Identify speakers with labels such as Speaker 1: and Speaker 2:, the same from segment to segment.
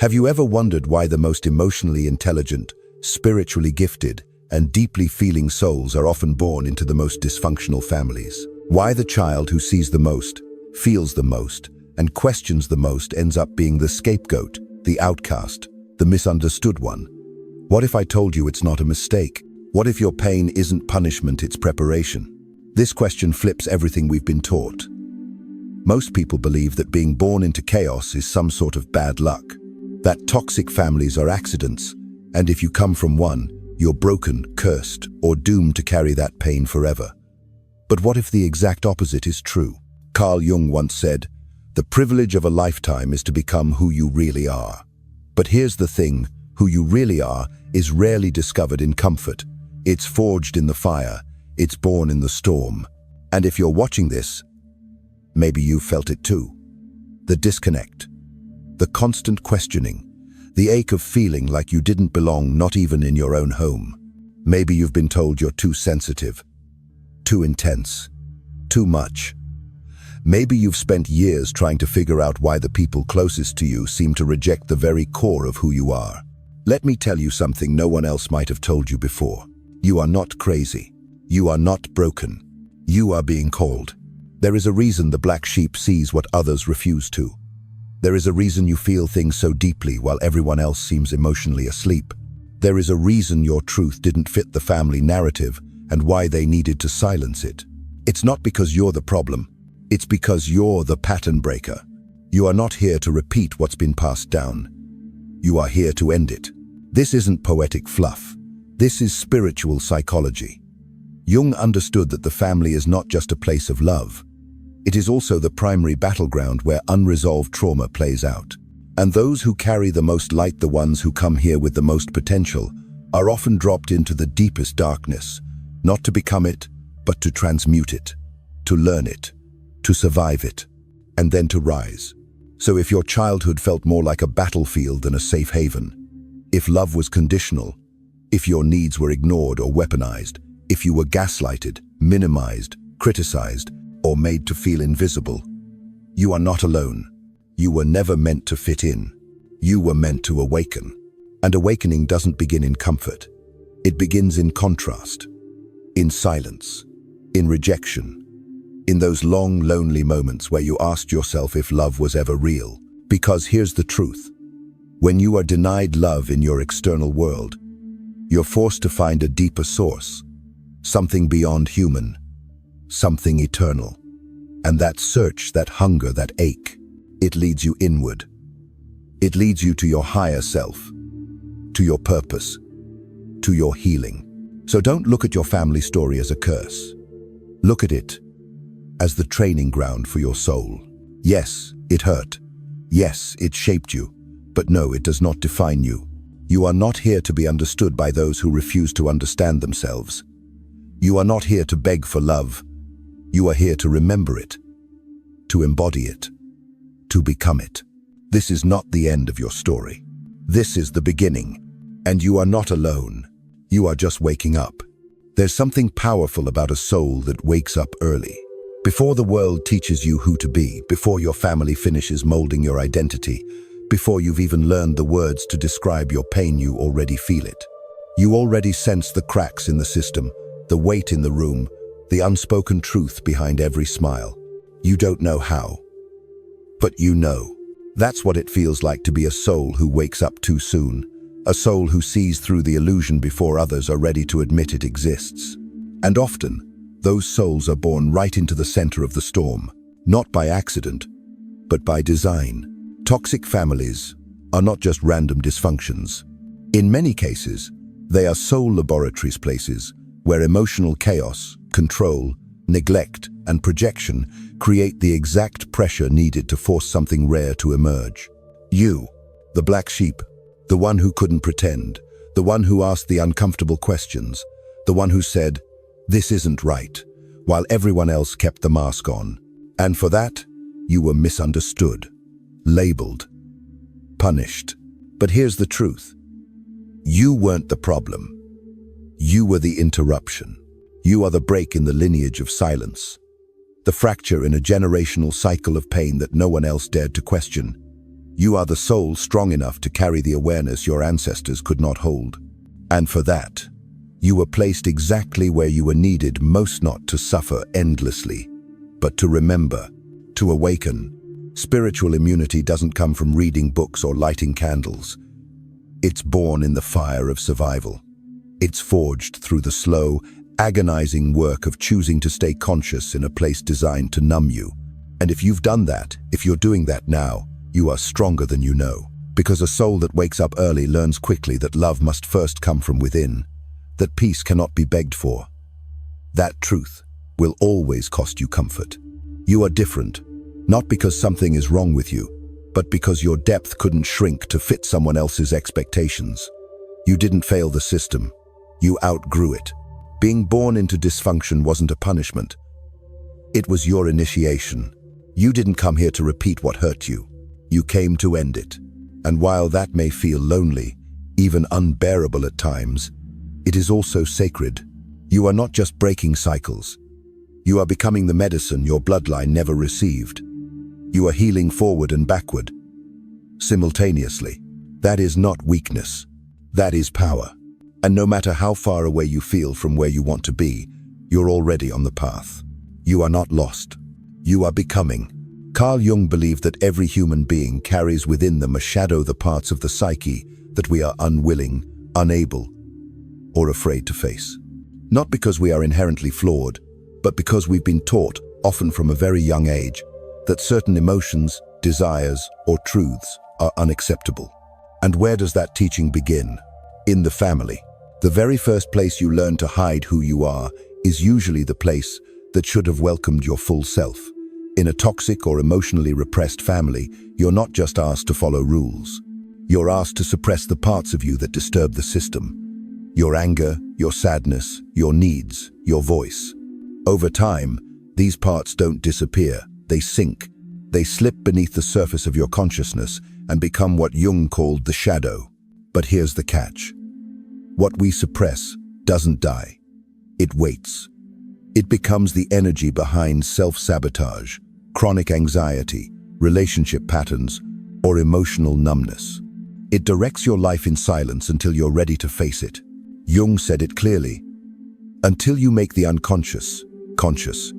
Speaker 1: Have you ever wondered why the most emotionally intelligent, spiritually gifted, and deeply feeling souls are often born into the most dysfunctional families? Why the child who sees the most, feels the most, and questions the most ends up being the scapegoat, the outcast, the misunderstood one? What if I told you it's not a mistake? What if your pain isn't punishment, it's preparation? This question flips everything we've been taught. Most people believe that being born into chaos is some sort of bad luck, that toxic families are accidents, and if you come from one, you're broken, cursed, or doomed to carry that pain forever. But what if the exact opposite is true? Carl Jung once said, "The privilege of a lifetime is to become who you really are." But here's the thing, who you really are is rarely discovered in comfort. It's forged in the fire, it's born in the storm. And if you're watching this, maybe you've felt it too. The disconnect, the constant questioning, the ache of feeling like you didn't belong, not even in your own home. Maybe you've been told you're too sensitive, too intense, too much. Maybe you've spent years trying to figure out why the people closest to you seem to reject the very core of who you are. Let me tell you something no one else might have told you before. You are not crazy. You are not broken. You are being called. There is a reason the black sheep sees what others refuse to. There is a reason you feel things so deeply while everyone else seems emotionally asleep. There is a reason your truth didn't fit the family narrative and why they needed to silence it. It's not because you're the problem. It's because you're the pattern breaker. You are not here to repeat what's been passed down. You are here to end it. This isn't poetic fluff. This is spiritual psychology. Jung understood that the family is not just a place of love. It is also the primary battleground where unresolved trauma plays out. And those who carry the most light, the ones who come here with the most potential, are often dropped into the deepest darkness, not to become it, but to transmute it, to learn it, to survive it, and then to rise. So if your childhood felt more like a battlefield than a safe haven, if love was conditional, if your needs were ignored or weaponized, if you were gaslighted, minimized, criticized, or made to feel invisible, you are not alone. You were never meant to fit in. You were meant to awaken. And awakening doesn't begin in comfort. It begins in contrast, in silence, in rejection, in those long, lonely moments where you asked yourself if love was ever real. Because here's the truth. When you are denied love in your external world, you're forced to find a deeper source, something beyond human, something eternal. And that search, that hunger, that ache, it leads you inward. It leads you to your higher self, to your purpose, to your healing. So don't look at your family story as a curse. Look at it as the training ground for your soul. Yes, it hurt. Yes, it shaped you. But no, it does not define you. You are not here to be understood by those who refuse to understand themselves. You are not here to beg for love. You are here to remember it, to embody it, to become it. This is not the end of your story. This is the beginning. And you are not alone. You are just waking up. There's something powerful about a soul that wakes up early. Before the world teaches you who to be, before your family finishes molding your identity, before you've even learned the words to describe your pain, you already feel it. You already sense the cracks in the system, the weight in the room, the unspoken truth behind every smile. You don't know how, but you know. That's what it feels like to be a soul who wakes up too soon, a soul who sees through the illusion before others are ready to admit it exists. And often, those souls are born right into the center of the storm, not by accident, but by design. Toxic families are not just random dysfunctions. In many cases, they are soul laboratories, places where emotional chaos, control, neglect, and projection create the exact pressure needed to force something rare to emerge. You, the black sheep, the one who couldn't pretend, the one who asked the uncomfortable questions, the one who said, "This isn't right," while everyone else kept the mask on. And for that, you were misunderstood, labeled, punished. But here's the truth. You weren't the problem. You were the interruption. You are the break in the lineage of silence, the fracture in a generational cycle of pain that no one else dared to question. You are the soul strong enough to carry the awareness your ancestors could not hold. And for that, you were placed exactly where you were needed most, not to suffer endlessly, but to remember, to awaken. Spiritual immunity doesn't come from reading books or lighting candles. It's born in the fire of survival. It's forged through the slow, agonizing work of choosing to stay conscious in a place designed to numb you. And if you've done that, if you're doing that now, you are stronger than you know. Because a soul that wakes up early learns quickly that love must first come from within, that peace cannot be begged for. That truth will always cost you comfort. You are different, not because something is wrong with you, but because your depth couldn't shrink to fit someone else's expectations. You didn't fail the system. You outgrew it. Being born into dysfunction wasn't a punishment. It was your initiation. You didn't come here to repeat what hurt you. You came to end it. And while that may feel lonely, even unbearable at times, it is also sacred. You are not just breaking cycles. You are becoming the medicine your bloodline never received. You are healing forward and backward, simultaneously. That is not weakness. That is power. And no matter how far away you feel from where you want to be, you're already on the path. You are not lost. You are becoming. Carl Jung believed that every human being carries within them a shadow, the parts of the psyche that we are unwilling, unable, or afraid to face. Not because we are inherently flawed, but because we've been taught, often from a very young age, that certain emotions, desires, or truths are unacceptable. And where does that teaching begin? In the family. The very first place you learn to hide who you are is usually the place that should have welcomed your full self. In a toxic or emotionally repressed family, you're not just asked to follow rules. You're asked to suppress the parts of you that disturb the system. Your anger, your sadness, your needs, your voice. Over time, these parts don't disappear, they sink. They slip beneath the surface of your consciousness and become what Jung called the shadow. But here's the catch. What we suppress doesn't die. It waits. It becomes the energy behind self-sabotage, chronic anxiety, relationship patterns, or emotional numbness. It directs your life in silence until you're ready to face it. Jung said it clearly. Until you make the unconscious conscious,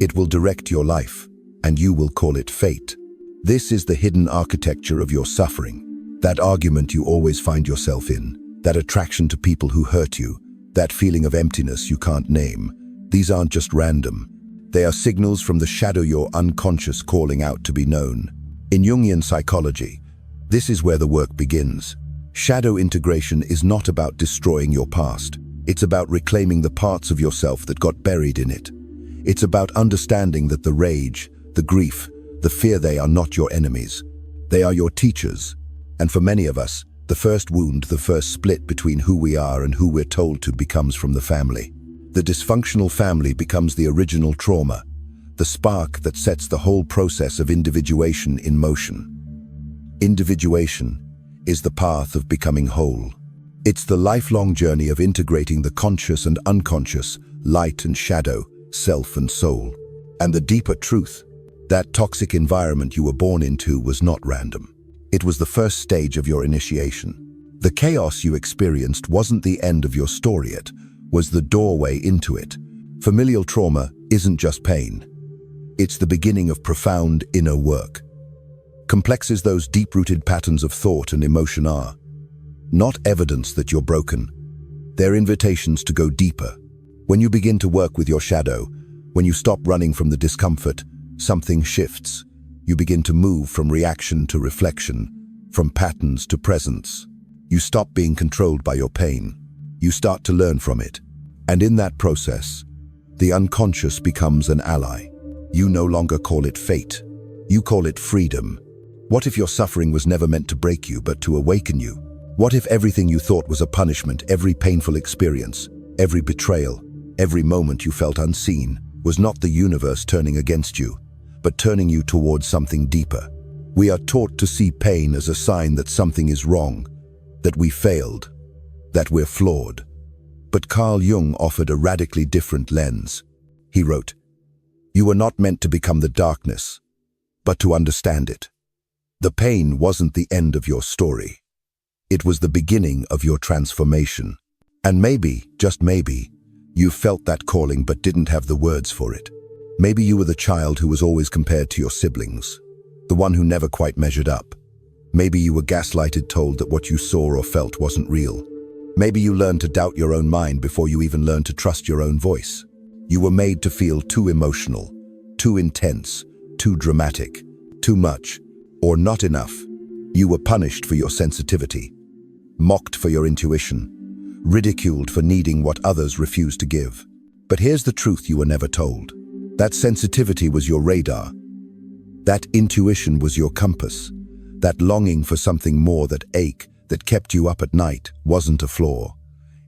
Speaker 1: it will direct your life, and you will call it fate. This is the hidden architecture of your suffering. That argument you always find yourself in, that attraction to people who hurt you, that feeling of emptiness you can't name. These aren't just random. They are signals from the shadow, your unconscious calling out to be known. In Jungian psychology, this is where the work begins. Shadow integration is not about destroying your past. It's about reclaiming the parts of yourself that got buried in it. It's about understanding that the rage, the grief, the fear, they are not your enemies. They are your teachers. And for many of us, the first wound, the first split between who we are and who we're told to becomes from the family. The dysfunctional family becomes the original trauma, the spark that sets the whole process of individuation in motion. Individuation is the path of becoming whole. It's the lifelong journey of integrating the conscious and unconscious, light and shadow, self and soul. And the deeper truth, that toxic environment you were born into was not random. It was the first stage of your initiation. The chaos you experienced wasn't the end of your story, it was the doorway into it. Familial trauma isn't just pain. It's the beginning of profound inner work. Complex as those deep-rooted patterns of thought and emotion are, not evidence that you're broken. They're invitations to go deeper. When you begin to work with your shadow, when you stop running from the discomfort, something shifts. You begin to move from reaction to reflection, from patterns to presence. You stop being controlled by your pain. You start to learn from it. And in that process, the unconscious becomes an ally. You no longer call it fate. You call it freedom. What if your suffering was never meant to break you, but to awaken you? What if everything you thought was a punishment, every painful experience, every betrayal, every moment you felt unseen, was not the universe turning against you, but turning you towards something deeper? We are taught to see pain as a sign that something is wrong, that we failed, that we're flawed. But Carl Jung offered a radically different lens. He wrote, "You were not meant to become the darkness, but to understand it. The pain wasn't the end of your story. It was the beginning of your transformation. And maybe, just maybe, you felt that calling but didn't have the words for it. Maybe you were the child who was always compared to your siblings, the one who never quite measured up. Maybe you were gaslighted, told that what you saw or felt wasn't real. Maybe you learned to doubt your own mind before you even learned to trust your own voice. You were made to feel too emotional, too intense, too dramatic, too much, or not enough. You were punished for your sensitivity, mocked for your intuition, ridiculed for needing what others refused to give. But here's the truth you were never told. That sensitivity was your radar. That intuition was your compass. That longing for something more, that ache that kept you up at night, wasn't a flaw.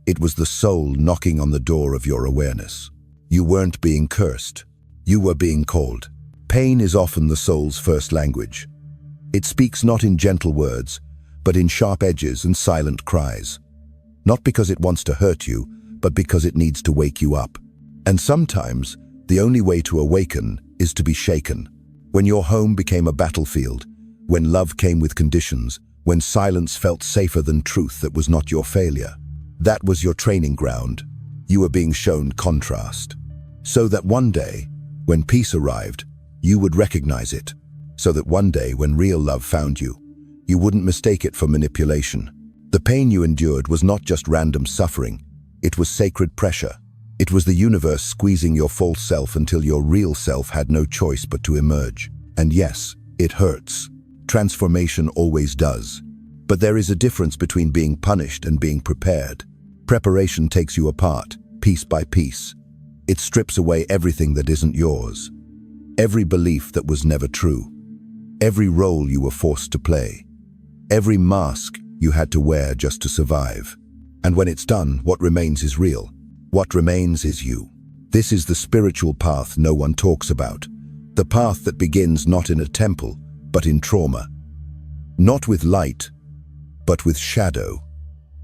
Speaker 1: It was the soul knocking on the door of your awareness. You weren't being cursed. You were being called. Pain is often the soul's first language. It speaks not in gentle words, but in sharp edges and silent cries. Not because it wants to hurt you, but because it needs to wake you up. And sometimes, the only way to awaken is to be shaken. When your home became a battlefield, when love came with conditions, when silence felt safer than truth that was not your failure. That was your training ground. You were being shown contrast. So that one day, when peace arrived, you would recognize it. So that one day, when real love found you, you wouldn't mistake it for manipulation. The pain you endured was not just random suffering. It was sacred pressure. It was the universe squeezing your false self until your real self had no choice but to emerge. And yes, it hurts. Transformation always does. But there is a difference between being punished and being prepared. Preparation takes you apart, piece by piece. It strips away everything that isn't yours. Every belief that was never true. Every role you were forced to play. Every mask you had to wear just to survive. And when it's done, what remains is real. What remains is you. This is the spiritual path no one talks about. The path that begins not in a temple, but in trauma. Not with light, but with shadow.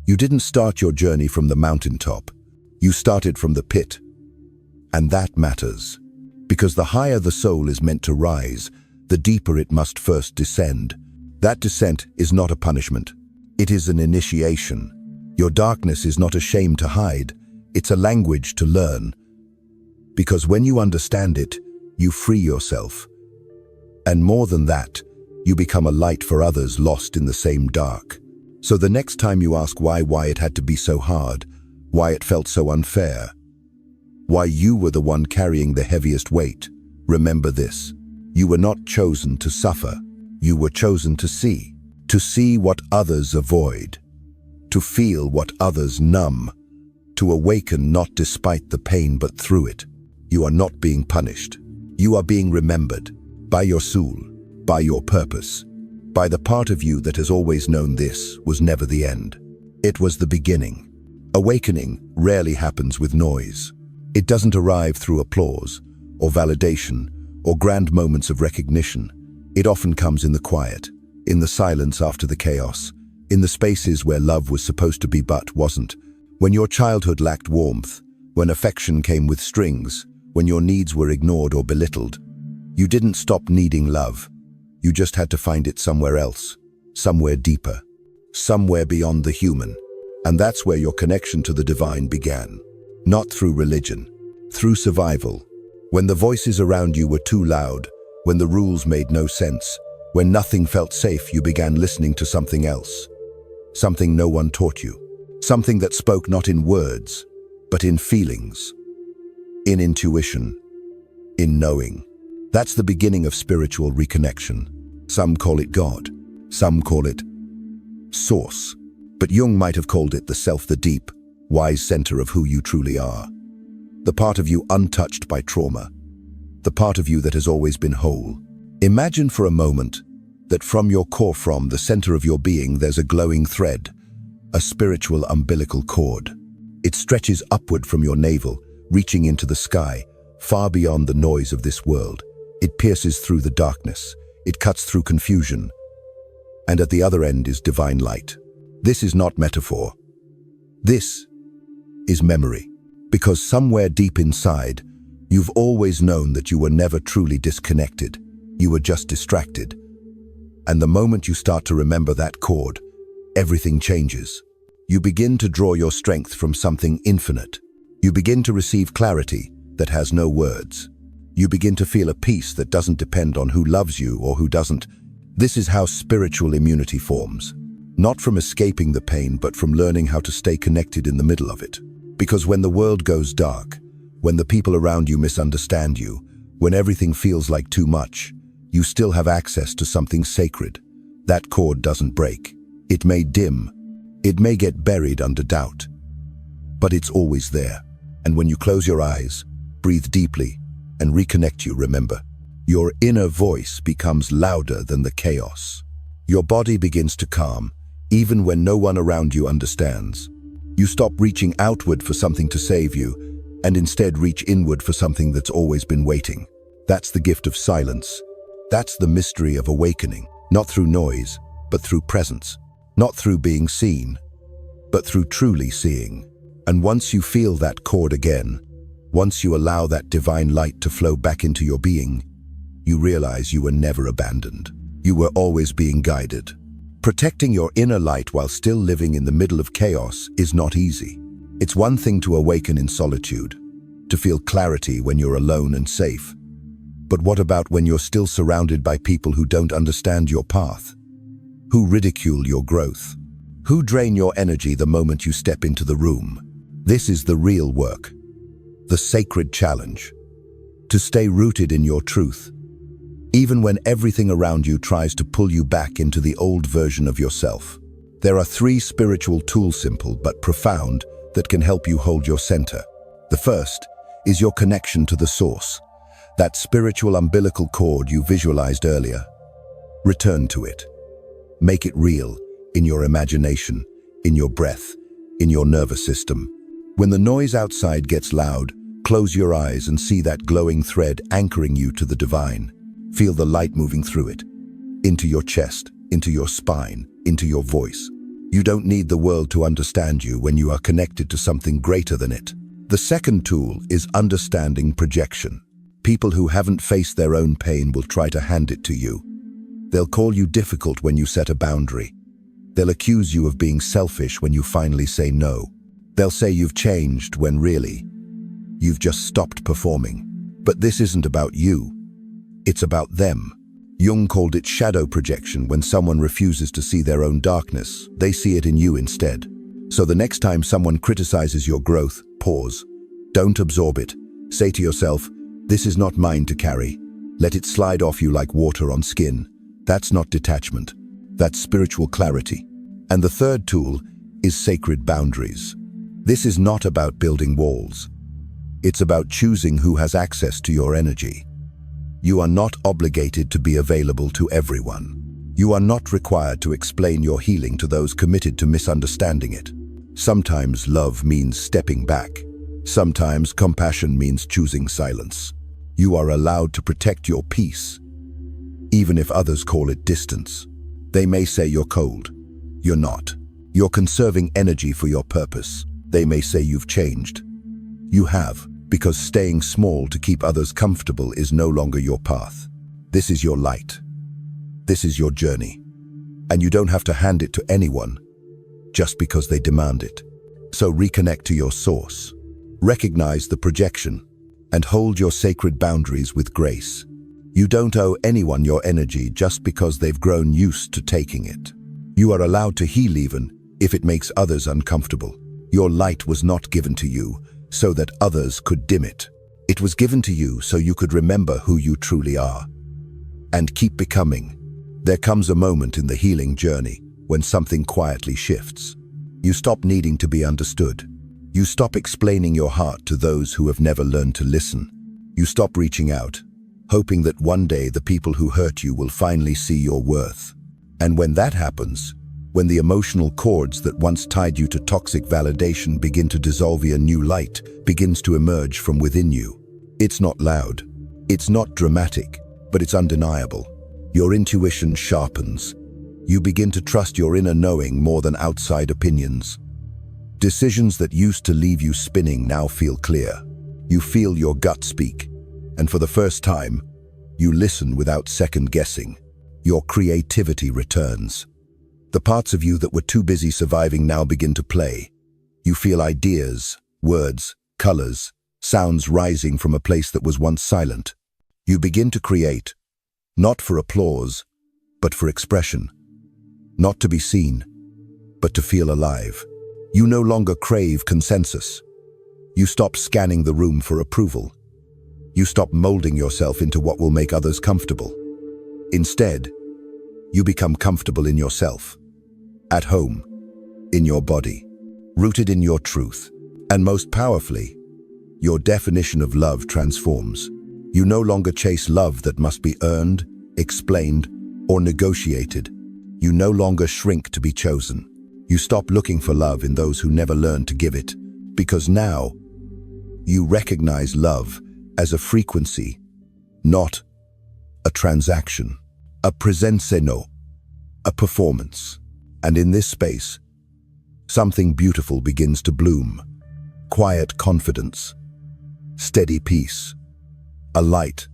Speaker 1: You didn't start your journey from the mountaintop. You started from the pit. And that matters. Because the higher the soul is meant to rise, the deeper it must first descend. That descent is not a punishment. It is an initiation. Your darkness is not a shame to hide. It's a language to learn. Because when you understand it, you free yourself. And more than that, you become a light for others lost in the same dark. So the next time you ask why it had to be so hard, why it felt so unfair, why you were the one carrying the heaviest weight, remember this. You were not chosen to suffer. You were chosen to see. To see what others avoid. To feel what others numb. To awaken not despite the pain but through it. You are not being punished. You are being remembered. By your soul. By your purpose. By the part of you that has always known this was never the end. It was the beginning. Awakening rarely happens with noise. It doesn't arrive through applause, or validation, or grand moments of recognition. It often comes in the quiet, in the silence after the chaos, in the spaces where love was supposed to be but wasn't. When your childhood lacked warmth, when affection came with strings, when your needs were ignored or belittled, you didn't stop needing love. You just had to find it somewhere else, somewhere deeper, somewhere beyond the human. And that's where your connection to the divine began. Not through religion, through survival. When the voices around you were too loud, when the rules made no sense, when nothing felt safe, you began listening to something else. Something no one taught you. Something that spoke not in words, but in feelings. In intuition. In knowing. That's the beginning of spiritual reconnection. Some call it God. Some call it Source. But Jung might have called it the self, the deep, wise center of who you truly are. The part of you untouched by trauma. The part of you that has always been whole. Imagine for a moment that from your core, from the center of your being, there's a glowing thread, a spiritual umbilical cord. It stretches upward from your navel, reaching into the sky, far beyond the noise of this world. It pierces through the darkness. It cuts through confusion. And at the other end is divine light. This is not metaphor. This is memory. Because somewhere deep inside, you've always known that you were never truly disconnected. You were just distracted. And the moment you start to remember that chord, everything changes. You begin to draw your strength from something infinite. You begin to receive clarity that has no words. You begin to feel a peace that doesn't depend on who loves you or who doesn't. This is how spiritual immunity forms. Not from escaping the pain, but from learning how to stay connected in the middle of it. Because when the world goes dark, when the people around you misunderstand you, when everything feels like too much, you still have access to something sacred. That cord doesn't break. It may dim. It may get buried under doubt. But it's always there. And when you close your eyes, breathe deeply, and reconnect, you remember, your inner voice becomes louder than the chaos. Your body begins to calm, even when no one around you understands. You stop reaching outward for something to save you, and instead reach inward for something that's always been waiting. That's the gift of silence. That's the mystery of awakening, not through noise, but through presence. Not through being seen, but through truly seeing. And once you feel that chord again, once you allow that divine light to flow back into your being, you realize you were never abandoned. You were always being guided. Protecting your inner light while still living in the middle of chaos is not easy. It's one thing to awaken in solitude, to feel clarity when you're alone and safe. But what about when you're still surrounded by people who don't understand your path? Who ridicule your growth? Who drain your energy the moment you step into the room? This is the real work, the sacred challenge. To stay rooted in your truth, even when everything around you tries to pull you back into the old version of yourself. There are 3 spiritual tools, simple but profound, that can help you hold your center. The first is your connection to the source, that spiritual umbilical cord you visualized earlier. Return to it. Make it real, in your imagination, in your breath, in your nervous system. When the noise outside gets loud, close your eyes and see that glowing thread anchoring you to the divine. Feel the light moving through it, into your chest, into your spine, into your voice. You don't need the world to understand you when you are connected to something greater than it. The second tool is understanding projection. People who haven't faced their own pain will try to hand it to you. They'll call you difficult when you set a boundary. They'll accuse you of being selfish when you finally say no. They'll say you've changed when really, you've just stopped performing. But this isn't about you. It's about them. Jung called it shadow projection. When someone refuses to see their own darkness, they see it in you instead. So the next time someone criticizes your growth, pause. Don't absorb it. Say to yourself, this is not mine to carry. Let it slide off you like water on skin. That's not detachment. That's spiritual clarity. And the third tool is sacred boundaries. This is not about building walls. It's about choosing who has access to your energy. You are not obligated to be available to everyone. You are not required to explain your healing to those committed to misunderstanding it. Sometimes love means stepping back. Sometimes compassion means choosing silence. You are allowed to protect your peace, even if others call it distance. They may say you're cold. You're not. You're conserving energy for your purpose. They may say you've changed. You have, because staying small to keep others comfortable is no longer your path. This is your light. This is your journey. And you don't have to hand it to anyone just because they demand it. So reconnect to your source. Recognize the projection and hold your sacred boundaries with grace. You don't owe anyone your energy just because they've grown used to taking it. You are allowed to heal even if it makes others uncomfortable. Your light was not given to you so that others could dim it. It was given to you so you could remember who you truly are and keep becoming. There comes a moment in the healing journey when something quietly shifts. You stop needing to be understood. You stop explaining your heart to those who have never learned to listen. You stop reaching out, hoping that one day the people who hurt you will finally see your worth. And when that happens, when the emotional cords that once tied you to toxic validation begin to dissolve, a new light begins to emerge from within you. It's not loud, it's not dramatic, but it's undeniable. Your intuition sharpens. You begin to trust your inner knowing more than outside opinions. Decisions that used to leave you spinning now feel clear. You feel your gut speak, and for the first time, you listen without second guessing. Your creativity returns. The parts of you that were too busy surviving now begin to play. You feel ideas, words, colors, sounds rising from a place that was once silent. You begin to create, not for applause, but for expression. Not to be seen, but to feel alive. You no longer crave consensus. You stop scanning the room for approval. You stop molding yourself into what will make others comfortable. Instead, you become comfortable in yourself, at home, in your body, rooted in your truth. And most powerfully, your definition of love transforms. You no longer chase love that must be earned, explained, or negotiated. You no longer shrink to be chosen. You stop looking for love in those who never learned to give it, because now you recognize love as a frequency, not a transaction, a presenseno, a performance. And in this space, something beautiful begins to bloom. Quiet confidence, steady peace, a light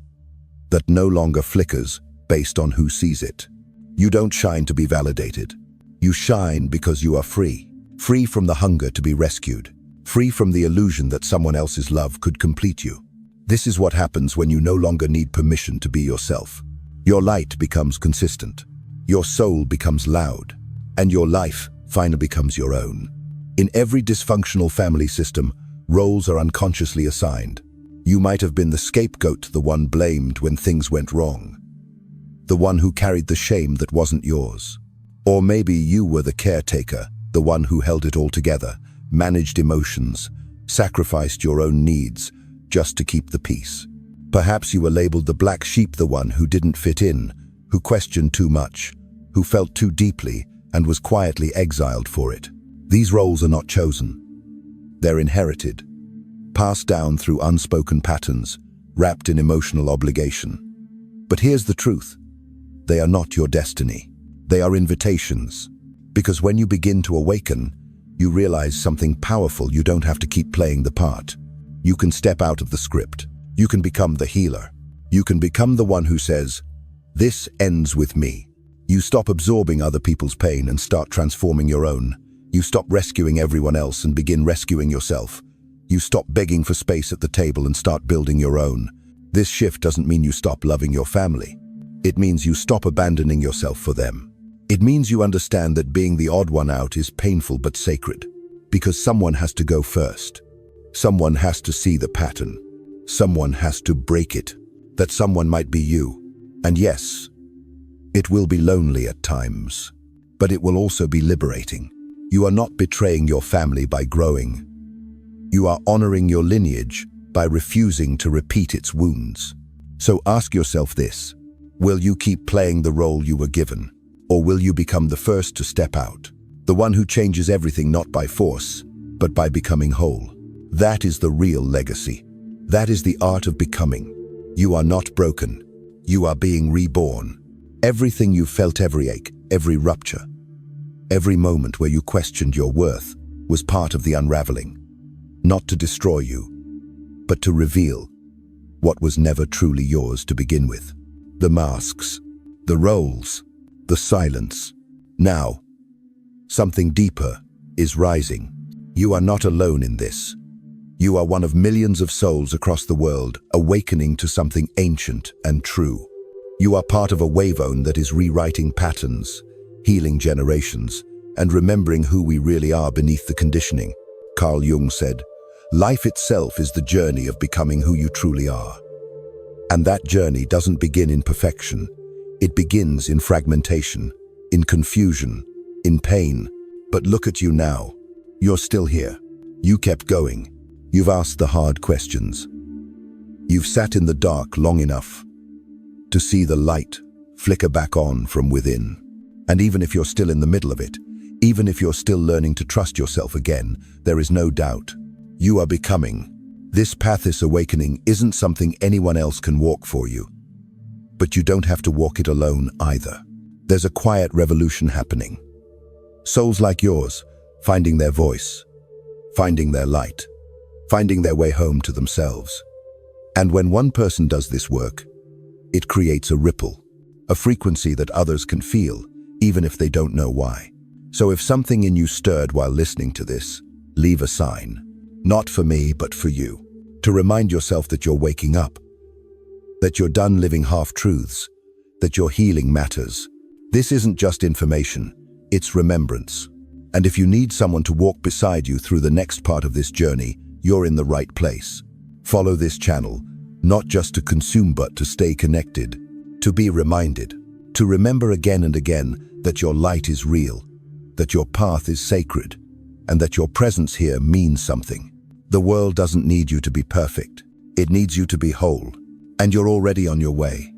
Speaker 1: that no longer flickers based on who sees it. You don't shine to be validated. You shine because you are free. Free from the hunger to be rescued. Free from the illusion that someone else's love could complete you. This is what happens when you no longer need permission to be yourself. Your light becomes consistent. Your soul becomes loud. And your life finally becomes your own. In every dysfunctional family system, roles are unconsciously assigned. You might have been the scapegoat, the one blamed when things went wrong. The one who carried the shame that wasn't yours. Or maybe you were the caretaker, the one who held it all together, managed emotions, sacrificed your own needs, just to keep the peace. Perhaps you were labeled the black sheep, the one who didn't fit in, who questioned too much, who felt too deeply and was quietly exiled for it. These roles are not chosen. They're inherited, passed down through unspoken patterns, wrapped in emotional obligation. But here's the truth. They are not your destiny. They are invitations. Because when you begin to awaken, you realize something powerful. You don't have to keep playing the part. You can step out of the script. You can become the healer. You can become the one who says, "This ends with me." You stop absorbing other people's pain and start transforming your own. You stop rescuing everyone else and begin rescuing yourself. You stop begging for space at the table and start building your own. This shift doesn't mean you stop loving your family. It means you stop abandoning yourself for them. It means you understand that being the odd one out is painful but sacred. Because someone has to go first. Someone has to see the pattern. Someone has to break it. That someone might be you. And yes, it will be lonely at times, but it will also be liberating. You are not betraying your family by growing. You are honoring your lineage by refusing to repeat its wounds. So ask yourself this: will you keep playing the role you were given? Or will you become the first to step out? The one who changes everything not by force, but by becoming whole. That is the real legacy. That is the art of becoming. You are not broken. You are being reborn. Everything you felt, every ache, every rupture, every moment where you questioned your worth was part of the unraveling. Not to destroy you, but to reveal what was never truly yours to begin with. The masks, the roles, the silence. Now, something deeper is rising. You are not alone in this. You are one of millions of souls across the world awakening to something ancient and true. You are part of a wavone that is rewriting patterns, healing generations, and remembering who we really are beneath the conditioning. Carl Jung said, "Life itself is the journey of becoming who you truly are." And that journey doesn't begin in perfection. It begins in fragmentation, in confusion, in pain. But look at you now. You're still here. You kept going. You've asked the hard questions. You've sat in the dark long enough to see the light flicker back on from within. And even if you're still in the middle of it, even if you're still learning to trust yourself again, there is no doubt. You are becoming. This path, this awakening, isn't something anyone else can walk for you. But you don't have to walk it alone either. There's a quiet revolution happening. Souls like yours, finding their voice, finding their light, finding their way home to themselves. And when one person does this work, it creates a ripple. a frequency that others can feel, even if they don't know why. So if something in you stirred while listening to this, leave a sign. Not for me, but for you. To remind yourself that you're waking up, that you're done living half-truths, that your healing matters. This isn't just information, it's remembrance. And if you need someone to walk beside you through the next part of this journey, you're in the right place. Follow this channel, not just to consume but to stay connected, to be reminded, to remember again and again that your light is real, that your path is sacred, and that your presence here means something. The world doesn't need you to be perfect. It needs you to be whole, and you're already on your way.